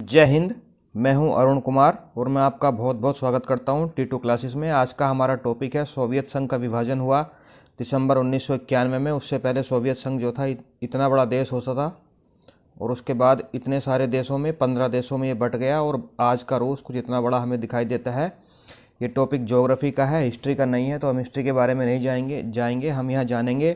जय हिंद। मैं हूं अरुण कुमार और मैं आपका बहुत बहुत स्वागत करता हूं T2 क्लासेस में। आज का हमारा टॉपिक है सोवियत संघ का विभाजन हुआ दिसंबर 1991 में। उससे पहले सोवियत संघ जो था इतना बड़ा देश होता था और उसके बाद इतने सारे देशों में 15 देशों में ये बट गया और आज का रूस कुछ इतना बड़ा हमें दिखाई देता है। ये टॉपिक ज्योग्राफी का है, हिस्ट्री का नहीं है, तो हम हिस्ट्री के बारे में नहीं जाएंगे। हम यहाँ जानेंगे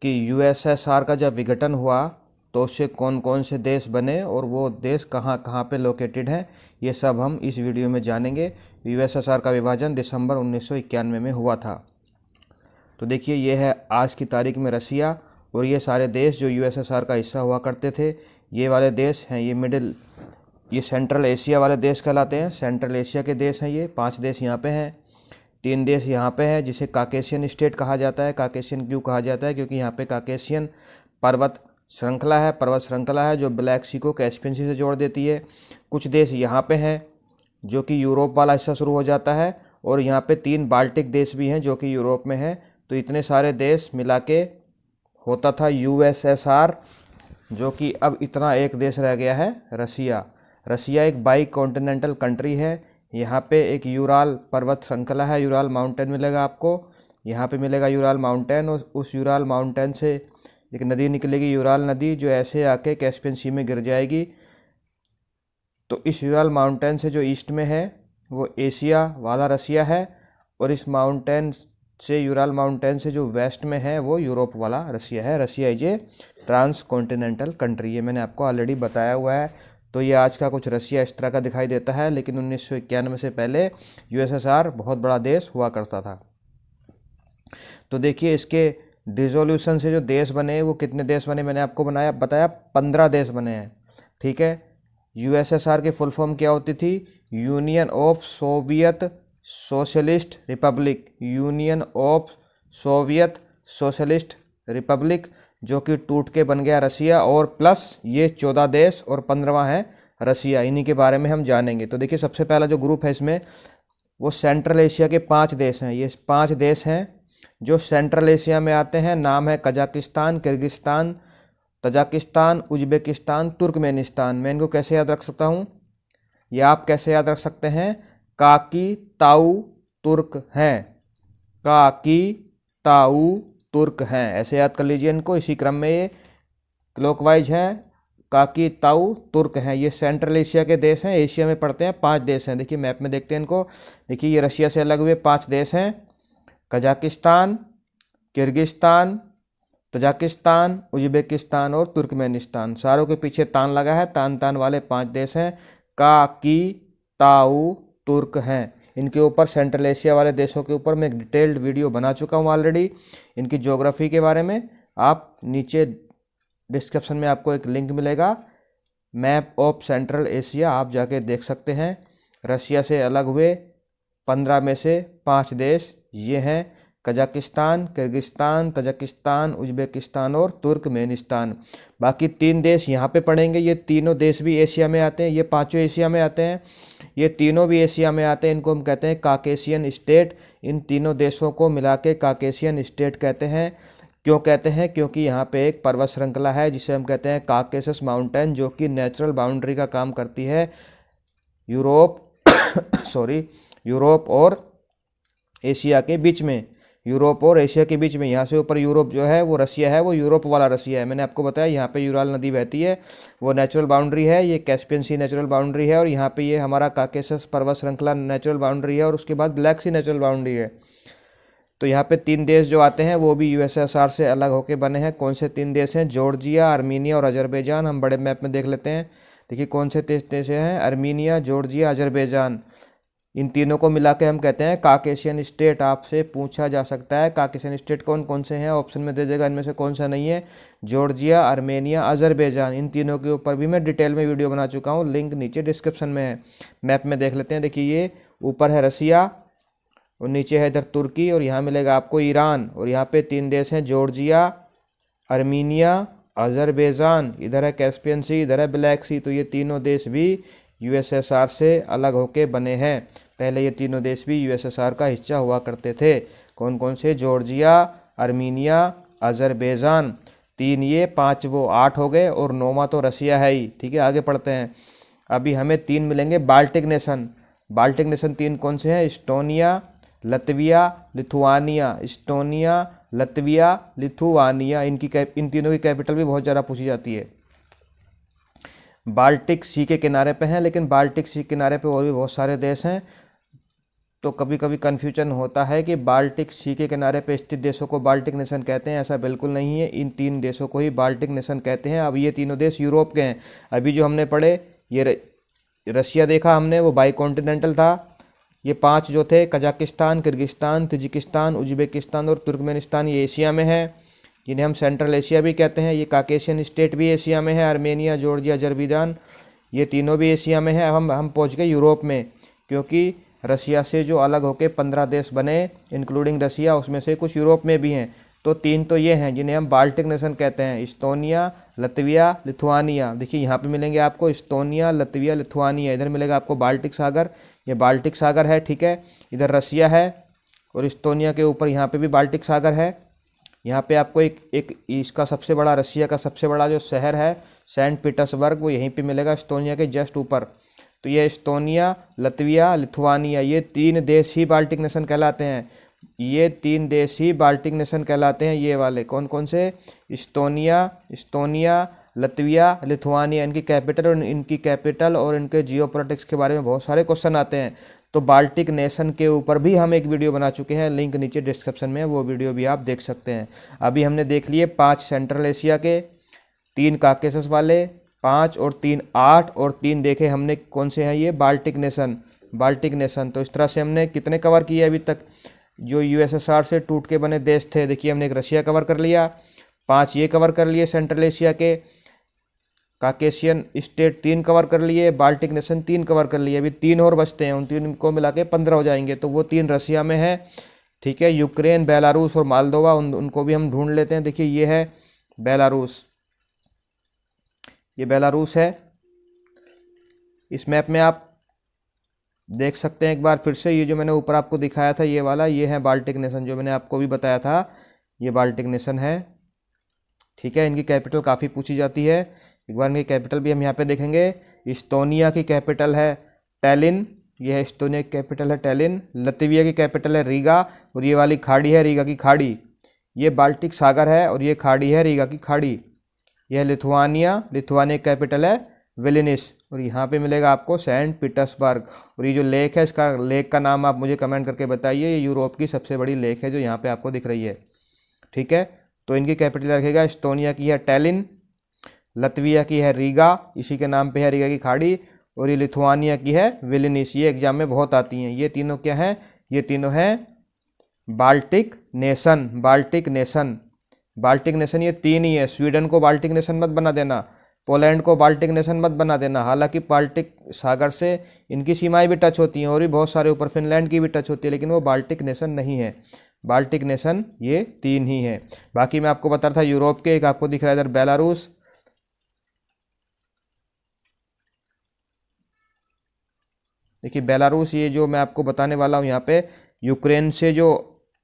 कि यूएसएसआर का जब विघटन हुआ तो उससे कौन कौन से देश बने और वो देश कहाँ कहाँ पे लोकेटेड हैं, ये सब हम इस वीडियो में जानेंगे। यूएसएसआर का विभाजन दिसंबर 1991 में हुआ था। तो देखिए, ये है आज की तारीख में रसिया और ये सारे देश जो यूएसएसआर का हिस्सा हुआ करते थे, ये वाले देश हैं। ये सेंट्रल एशिया वाले देश कहलाते हैं। सेंट्रल एशिया के देश हैं ये। 5 देश यहाँ पे हैं, 3 देश यहाँ पे हैं जिसे काकेशियन स्टेट कहा जाता है। काकेशियन क्यों कहा जाता है? क्योंकि यहाँ पे काकेशियन पर्वत श्रृंखला है जो ब्लैक सी को कैस्पियन सी से जोड़ देती है। कुछ देश यहाँ पे हैं जो कि यूरोप वाला हिस्सा शुरू हो जाता है और यहाँ पे 3 बाल्टिक देश भी हैं जो कि यूरोप में हैं। तो इतने सारे देश मिला के होता था यूएसएसआर, जो कि अब इतना एक देश रह गया है, रसिया। रसिया एक बाई कॉन्टिनेंटल कंट्री है। यहाँ पे एक यूराल पर्वत श्रृंखला है, यूराल माउंटेन मिलेगा आपको। यहाँ पे मिलेगा यूराल माउंटेन और उस यूराल माउंटेन से एक नदी निकलेगी, यूराल नदी, जो ऐसे आके कैस्पियन सी में गिर जाएगी। तो इस यूराल माउंटेन से जो ईस्ट में है वो एशिया वाला रसिया है और इस माउंटेन से, यूराल माउंटेन से जो वेस्ट में है वो यूरोप वाला रसिया है। Russia is a transcontinental country, ये मैंने आपको ऑलरेडी बताया हुआ है। तो ये आज का कुछ रसिया इस तरह का दिखाई देता है, लेकिन 1991 से पहले यूएसएसआर बहुत बड़ा देश हुआ करता था। तो देखिए, इसके डिसोल्यूशन से जो देश बने वो कितने देश बने, मैंने आपको बताया 15 देश बने हैं। ठीक है। यूएसएसआर की फुल फॉर्म क्या होती थी? Union of Soviet socialist Republic. Union of Soviet socialist Republic, जो कि टूट के बन गया रसिया, और प्लस ये 14 देश और 15वां है रसिया। इन्हीं के बारे में हम जानेंगे। तो देखिए, सबसे पहला जो ग्रुप है इसमें वो सेंट्रल एशिया के 5 देश हैं। ये 5 देश हैं जो सेंट्रल एशिया में आते हैं। नाम है Kazakhstan, Kyrgyzstan, Tajikistan, Uzbekistan, Turkmenistan. मैं इनको कैसे याद रख सकता हूँ, या आप कैसे याद रख सकते हैं? काकी ताऊ तुर्क हैं, काकी ताऊ तुर्क हैं, ऐसे याद कर लीजिए इनको। इसी क्रम में ये क्लॉकवाइज हैं, काकी ताऊ तुर्क हैं। ये सेंट्रल एशिया के देश हैं, एशिया में पड़ते हैं। 5 देश हैं। देखिए मैप में देखते हैं इनको। देखिए, ये रशिया से अलग हुए 5 देश हैं: कजाकिस्तान, किर्गिस्तान, तजाकिस्तान, उज्बेकिस्तान और तुर्कमेनिस्तान। सारों के पीछे तान लगा है, तान वाले 5 देश हैं। काकी ताऊ तुर्क हैं। इनके ऊपर, सेंट्रल एशिया वाले देशों के ऊपर मैं एक डिटेल्ड वीडियो बना चुका हूँ ऑलरेडी, इनकी ज्योग्राफी के बारे में। आप नीचे डिस्क्रिप्शन में आपको एक लिंक मिलेगा, मैप ऑफ सेंट्रल एशिया, आप जाके देख सकते हैं। रसिया से अलग हुए 15 में से 5 देश ये हैं: कजाकिस्तान, किर्गिस्तान, तजाकिस्तान, उज्बेकिस्तान और तुर्कमेनिस्तान। बाकी 3 देश यहाँ पे पड़ेंगे। ये तीनों देश भी एशिया में आते हैं, ये 5 एशिया में आते हैं, ये तीनों भी एशिया में आते हैं। इनको हम कहते हैं काकेशियन स्टेट। इन तीनों देशों को मिला के काकेशियन स्टेट कहते हैं। क्यों कहते हैं? क्योंकि यहाँ पे एक पर्वत श्रृंखला है जिसे हम कहते हैं काकेशस माउंटेन, जो कि नेचुरल बाउंड्री का काम करती है यूरोप यूरोप और एशिया के बीच में। यूरोप और एशिया के बीच में, यहाँ से ऊपर यूरोप जो है वो रसिया है, वो यूरोप वाला रसिया है। मैंने आपको बताया यहाँ पे यूराल नदी बहती है, वो नेचुरल बाउंड्री है। ये कैस्पियन सी नेचुरल बाउंड्री है और यहाँ पे ये हमारा काकेशस पर्वत श्रृंखला नेचुरल बाउंड्री है और उसके बाद ब्लैक सी नेचुरल बाउंड्री है। तो यहाँ पे 3 देश जो आते हैं वो भी यूएसएसआर से अलग होके बने हैं। कौन से 3 देश हैं? जॉर्जिया, आर्मीनिया और अजरबैजान। हम बड़े मैप में देख लेते हैं। देखिए कौन से देश हैं: आर्मीनिया, जॉर्जिया, अजरबैजान। इन तीनों को मिला के हम कहते हैं काकेशियन स्टेट। आपसे पूछा जा सकता है काकेशियन स्टेट कौन कौन से हैं, ऑप्शन में दे देगा इनमें से कौन सा नहीं है। Georgia, Armenia, Azerbaijan. इन तीनों के ऊपर भी मैं डिटेल में वीडियो बना चुका हूँ, लिंक नीचे डिस्क्रिप्शन में है। मैप में देख लेते हैं। देखिए, ये ऊपर है रसिया और नीचे है इधर तुर्की और यहाँ मिलेगा आपको ईरान। और यहाँ पे 3 देश हैं: जॉर्जिया, आर्मीनिया, अजरबैजान। इधर है कैस्पियन सी, इधर है ब्लैक सी। तो ये तीनों देश भी यूएसएसआर से अलग होके बने हैं। पहले ये तीनों देश भी यूएसएसआर का हिस्सा हुआ करते थे। कौन कौन से? Georgia, Armenia, Azerbaijan. 3 ये, 5 वो, 8 हो गए और 9वां तो रसिया है ही। ठीक है, आगे पढ़ते हैं। अभी हमें 3 मिलेंगे बाल्टिक नेशन। बाल्टिक नेशन 3 कौन से हैं? Estonia, Latvia, Lithuania. Estonia, Latvia, Lithuania. इन तीनों की कैपिटल भी बहुत ज़्यादा पूछी जाती है। बाल्टिक सी के किनारे पे हैं, लेकिन बाल्टिक सी के किनारे पे और भी बहुत सारे देश हैं, तो कभी कभी कन्फ्यूजन होता है कि बाल्टिक सी के किनारे पे स्थित देशों को बाल्टिक नेशन कहते हैं। ऐसा बिल्कुल नहीं है, इन 3 देशों को ही बाल्टिक नेशन कहते हैं। अब ये तीनों देश यूरोप के हैं। अभी जो हमने पढ़े, ये रशिया देखा हमने, वो बाई कॉन्टिनेंटल था। ये 5 जो थे, कजाकिस्तान, किर्गिस्तान, तजिकिस्तान, उज्बेकिस्तान और तुर्कमेनिस्तान, ये एशिया में है, जिन्हें हम सेंट्रल एशिया भी कहते हैं। ये काकेशियन स्टेट भी एशिया में है, आर्मेनिया, जॉर्जिया, अजरबैजान, ये तीनों भी एशिया में है। अब हम पहुंच गए यूरोप में, क्योंकि रशिया से जो अलग होके 15 देश बने इंक्लूडिंग रशिया, उसमें से कुछ यूरोप में भी हैं। तो 3 तो ये हैं जिन्हें हम बाल्टिक नेशन कहते हैं, इस्टोनिया, लतविया, लिथुआनिया। देखिए यहाँ पे मिलेंगे आपको इस्टोनिया, लतविया, लिथुआनिया। इधर मिलेगा आपको बाल्टिक सागर, ये बाल्टिक सागर है, ठीक है। इधर रशिया है और इस्टोनिया के ऊपर यहाँ पे भी बाल्टिक सागर है। यहाँ पे आपको एक इसका सबसे बड़ा, रशिया का सबसे बड़ा जो शहर है सेंट पीटर्सबर्ग, वो यहीं पे मिलेगा इस्टोनिया के जस्ट ऊपर। तो ये इस्टोनिया, लतविया, लिथुआनिया, ये 3 देश ही बाल्टिक नेशन कहलाते हैं। ये 3 देश ही बाल्टिक नेशन कहलाते हैं। ये वाले कौन कौन से? Estonia, Latvia, Lithuania. इनकी कैपिटल और इनके जियोपॉलिटिक्स के बारे में बहुत सारे क्वेश्चन आते हैं। तो बाल्टिक नेशन के ऊपर भी हम एक वीडियो बना चुके हैं, लिंक नीचे डिस्क्रिप्शन में, वो वीडियो भी आप देख सकते हैं। अभी हमने देख लिए 5 सेंट्रल एशिया के, 3 काकेशस वाले, 5 और 3 8, और 3 देखे हमने कौन से हैं? ये बाल्टिक नेशन। तो इस तरह से हमने कितने कवर किए अभी तक? जो यूएसएसआर से टूट के बने देश थे, देखिए हमने एक रशिया कवर कर लिया, 5 ये कवर कर लिए सेंट्रल एशिया के, काकेशियन स्टेट 3 कवर कर लिए, बाल्टिक नेशन 3 कवर कर लिए। अभी 3 और बचते हैं, उन 3 को मिला के 15 हो जाएंगे। तो वो 3 रशिया में है, ठीक है। यूक्रेन, बेलारूस और मालदोवा, उनको भी हम ढूंढ लेते हैं। देखिए ये है बेलारूस, ये बेलारूस है। इस मैप में आप देख सकते हैं एक बार फिर से, ये जो मैंने ऊपर आपको दिखाया था ये वाला, ये है बाल्टिक नेशन, जो मैंने आपको भी बताया था, ये बाल्टिक नेशन है, ठीक है। इनकी कैपिटल काफ़ी पूछी जाती है, एक बार इनकी कैपिटल भी हम यहाँ पे देखेंगे। इस्टोनिया की कैपिटल है टैलिन, ये है इस्टोनिया की कैपिटल है टैलिन। लतविया की कैपिटल है रीगा, और ये वाली खाड़ी है रीगा की खाड़ी। ये बाल्टिक सागर है और ये खाड़ी है रीगा की खाड़ी। यह लिथुआनिया की कैपिटल है विलिनिस, और यहाँ पे मिलेगा आपको सेंट पीटर्सबर्ग। और ये जो लेक है, इसका लेक का नाम आप मुझे कमेंट करके बताइए। ये यूरोप की सबसे बड़ी लेक है जो यहाँ पे आपको दिख रही है, ठीक है। तो इनकी कैपिटल रखेगा, इस्टोनिया की है टैलिन, लतविया की है रीगा, इसी के नाम पे है रीगा की खाड़ी, और ये लिथुआनिया की है विलिनिस। ये एग्जाम में बहुत आती हैं। ये तीनों क्या हैं? ये तीनों हैं बाल्टिक नेशन ये 3 ही है। स्वीडन को बाल्टिक नेशन मत बना देना, पोलैंड को बाल्टिक नेशन मत बना देना। हालांकि बाल्टिक सागर से इनकी सीमाएं भी टच होती हैं, और भी बहुत सारे ऊपर फिनलैंड की भी टच होती है, लेकिन वो बाल्टिक नेशन नहीं है। बाल्टिक नेशन ये 3 ही है। बाकी मैं आपको बता रहा था यूरोप के, एक आपको दिख रहा है इधर बेलारूस, देखिए बेलारूस, ये जो मैं आपको बताने वाला हूँ यहाँ पे,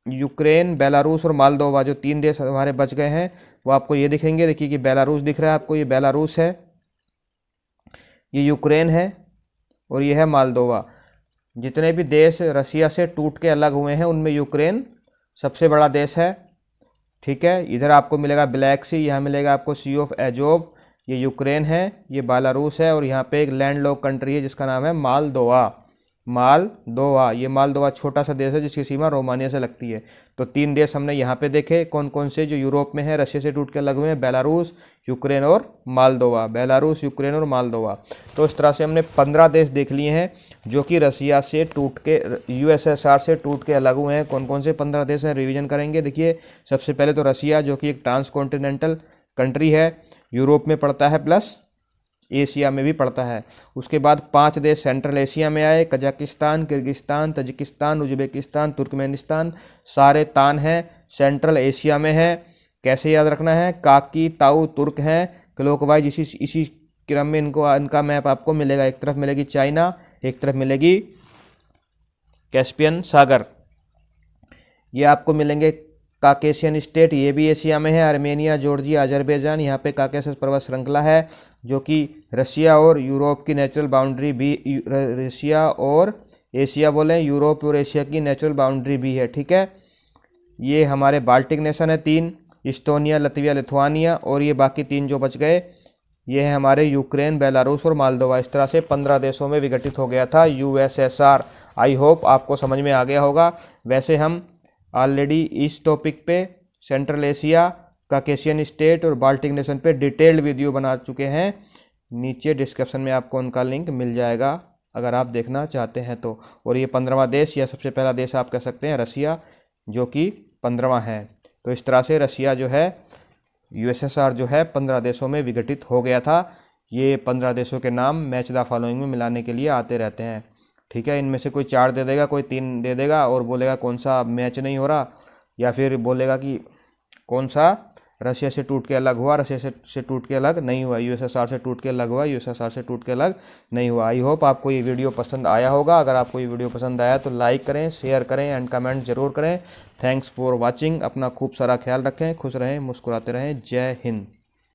यूक्रेन, बेलारूस और मालदोवा, जो 3 देश हमारे बच गए हैं, वो आपको ये दिखेंगे। देखिए कि बेलारूस दिख रहा है आपको, ये बेलारूस है, ये यूक्रेन है, और ये है मालदोवा। जितने भी देश रशिया से टूट के अलग हुए हैं, उनमें यूक्रेन सबसे बड़ा देश है, ठीक है। इधर आपको मिलेगा ब्लैक सी, यहाँ मिलेगा आपको सी ऑफ एजोव, ये यूक्रेन है, ये बेलारूस है, और यहाँ पे एक लैंडलॉक कंट्री है जिसका नाम है मालदोवा। ये मालदोवा छोटा सा देश है जिसकी सीमा रोमानिया से लगती है। तो 3 देश हमने यहाँ पे देखे कौन कौन से, जो यूरोप में है, रशिया से टूट के अलग हुए हैं, बेलारूस, यूक्रेन और मालदोवा। तो इस तरह से हमने 15 देश देख लिए हैं जो कि रशिया से टूट के, यूएसएसआर से टूट के अलग हुए हैं। कौन कौन से 15 देश हैं, रिवीजन करेंगे। देखिए सबसे पहले तो रशिया, जो कि एक ट्रांसकॉन्टिनेंटल कंट्री है, यूरोप में पड़ता है प्लस एशिया में भी पड़ता है। उसके बाद 5 देश सेंट्रल एशिया में आए, Kazakhstan, Kyrgyzstan, Tajikistan, Uzbekistan, Turkmenistan, सारे तान हैं, सेंट्रल एशिया में है। कैसे याद रखना है? काकी ताऊ तुर्क हैं, क्लॉकवाइज इसी क्रम में इनका मैप आपको मिलेगा। एक तरफ मिलेगी चाइना, एक तरफ मिलेगी कैस्पियन सागर। ये आपको मिलेंगे काकेशियन स्टेट, ये भी एशिया में है, आर्मेनिया, जॉर्जिया, अजरबैजान, यहाँ पे काकेशस पर्वत श्रृंखला है। जो कि रशिया और यूरोप की नेचुरल बाउंड्री भी, रशिया और एशिया बोलें, यूरोप और एशिया की नेचुरल बाउंड्री भी है। ठीक है, ये हमारे बाल्टिक नेशन है 3, इस्टोनिया, लतविया, लिथुआनिया, और ये बाकी 3 जो बच गए ये हैं हमारे यूक्रेन, बेलारूस और मालदोवा। इस तरह से 15 देशों में विघटित हो गया था यूएसएसआर। आई होप आपको समझ में आ गया होगा। वैसे हम ऑलरेडी इस टॉपिक पे सेंट्रल एशिया, काकेशियन स्टेट और बाल्टिक नेशन पे डिटेल्ड वीडियो बना चुके हैं। नीचे डिस्क्रिप्शन में आपको उनका लिंक मिल जाएगा अगर आप देखना चाहते हैं तो। और ये 15वां देश या सबसे पहला देश आप कह सकते हैं रसिया, जो कि 15वां है। तो इस तरह से रसिया जो है, यूएसएसआर जो है 15 देशों में विघटित हो गया था। ये 15 देशों के नाम मैच द फॉलोइंग में मिलाने के लिए आते रहते हैं। ठीक है, इनमें से कोई 4 दे देगा, कोई 3 दे देगा और बोलेगा कौन सा मैच नहीं हो रहा, या फिर बोलेगा कि कौन सा रशिया से टूट के अलग हुआ, रशिया से टूट के अलग नहीं हुआ, यूएसएसआर से टूट के अलग हुआ, यूएसएसआर से टूट के अलग नहीं हुआ। आई होप आपको ये वीडियो पसंद आया होगा। अगर आपको ये वीडियो पसंद आया तो लाइक करें, शेयर करें एंड कमेंट जरूर करें। Thanks for watching. अपना खूब सारा ख्याल रखें, खुश रहें, मुस्कुराते रहें। जय हिंद।